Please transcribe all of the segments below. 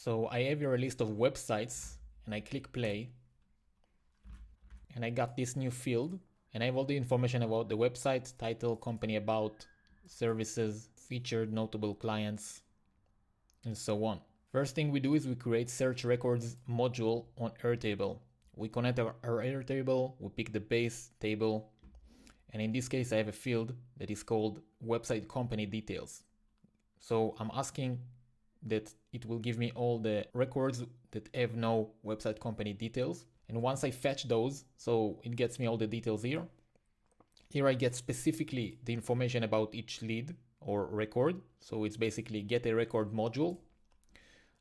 So I have here a list of websites and I click play and I got this new field and I have all the information about the website, title, company about, services, featured, notable clients, and so on. First thing we do is we create search records module on Airtable. We connect our Airtable, we pick the base table, and in this case I have a field that is called website company details. So I'm asking that it will give me all the records that have no website company details. And once I fetch those, so it gets me all the details here. Here I get specifically the information about each lead or record. So it's basically get a record module.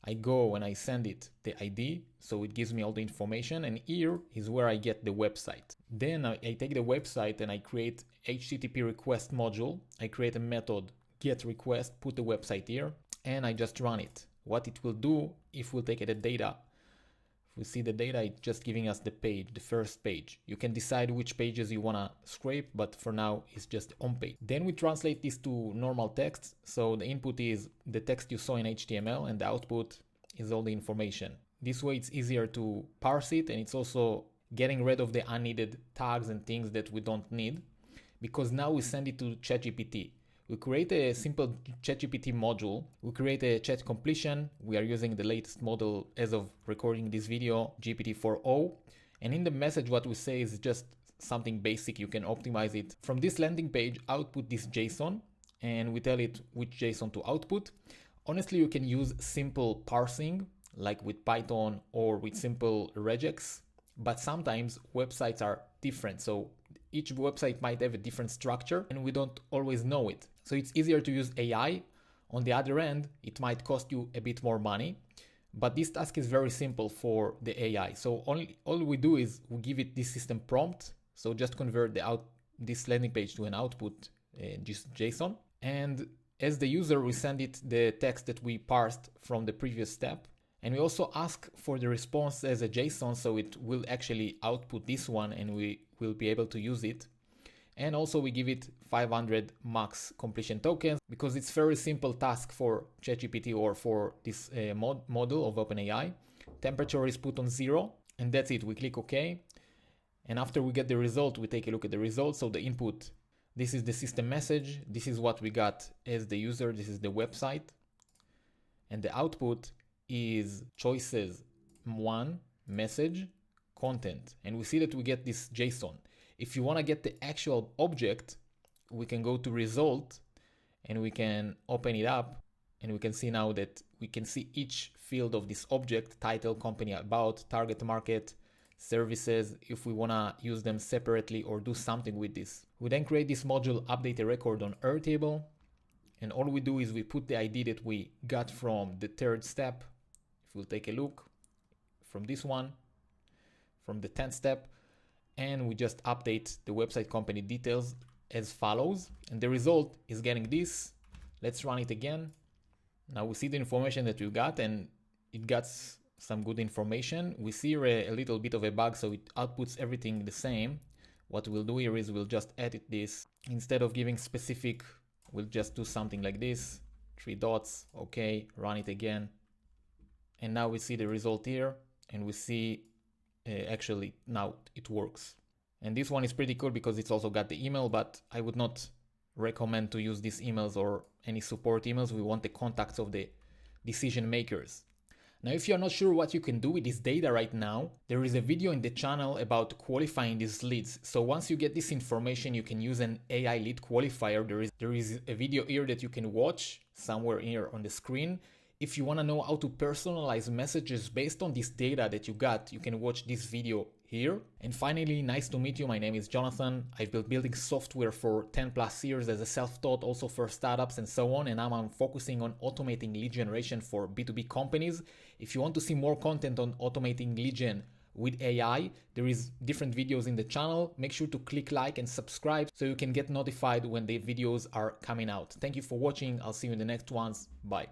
I go and I send it the ID, so it gives me all the information, and here is where I get the website. Then I take the website and I create HTTP request module. I create a method get request, put the website here, and I just run it. What it will do, if we'll take the data, if we see the data, it's just giving us the page, the first page. You can decide which pages you wanna scrape, but for now it's just on page. Then we translate this to normal text. So the input is the text you saw in HTML and the output is all the information. This way it's easier to parse it, and it's also getting rid of the unneeded tags and things that we don't need, because now we send it to ChatGPT. We create a simple ChatGPT module. We create a chat completion. We are using the latest model as of recording this video, GPT-4o. And in the message, what we say is just something basic. You can optimize it. From this landing page, output this JSON, and we tell it which JSON to output. Honestly, you can use simple parsing, like with Python or with simple regex, but sometimes websites are different. So each website might have a different structure and we don't always know it. So it's easier to use AI. On the other end, it might cost you a bit more money, but this task is very simple for the AI. So all we do is we give it this system prompt. So just convert this landing page to an output, just JSON. And as the user, we send it the text that we parsed from the previous step. And we also ask for the response as a JSON, so it will actually output this one and we will be able to use it. And also we give it 500 max completion tokens, because it's very simple task for ChatGPT or for this model of OpenAI. Temperature is put on 0 and that's it. We click OK. And after we get the result, we take a look at the result. So the input, this is the system message. This is what we got as the user. This is the website. And the output is choices 1, message, content. And we see that we get this JSON. If you want to get the actual object, we can go to result and we can open it up, and we can see now that we can see each field of this object: title, company about, target market, services, if we want to use them separately or do something with this. We then create this module, update a record on Airtable, and all we do is we put the ID that we got from the third step. If we'll take a look from this one, from the 10th step, and we just update the website company details as follows. And the result is getting this. Let's run it again. Now we see the information that we got, and it got some good information. We see a little bit of a bug, so it outputs everything the same. What we'll do here is we'll just edit this. Instead of giving specific, we'll just do something like this. 3 dots, okay, run it again. And now we see the result here, and we see actually now it works. And this one is pretty cool because it's also got the email, but I would not recommend to use these emails or any support emails. We want the contacts of the decision makers. Now, if you're not sure what you can do with this data right now, there is a video in the channel about qualifying these leads. So once you get this information, you can use an AI lead qualifier. There is a video here that you can watch somewhere here on the screen. If you want to know how to personalize messages based on this data that you got, you can watch this video here. And finally, nice to meet you. My name is Jonathan. I've been building software for 10 plus years as a self-taught, also for startups and so on. And now I'm focusing on automating lead generation for B2B companies. If you want to see more content on automating lead gen with AI, there is different videos in the channel. Make sure to click like and subscribe so you can get notified when the videos are coming out. Thank you for watching. I'll see you in the next ones. Bye.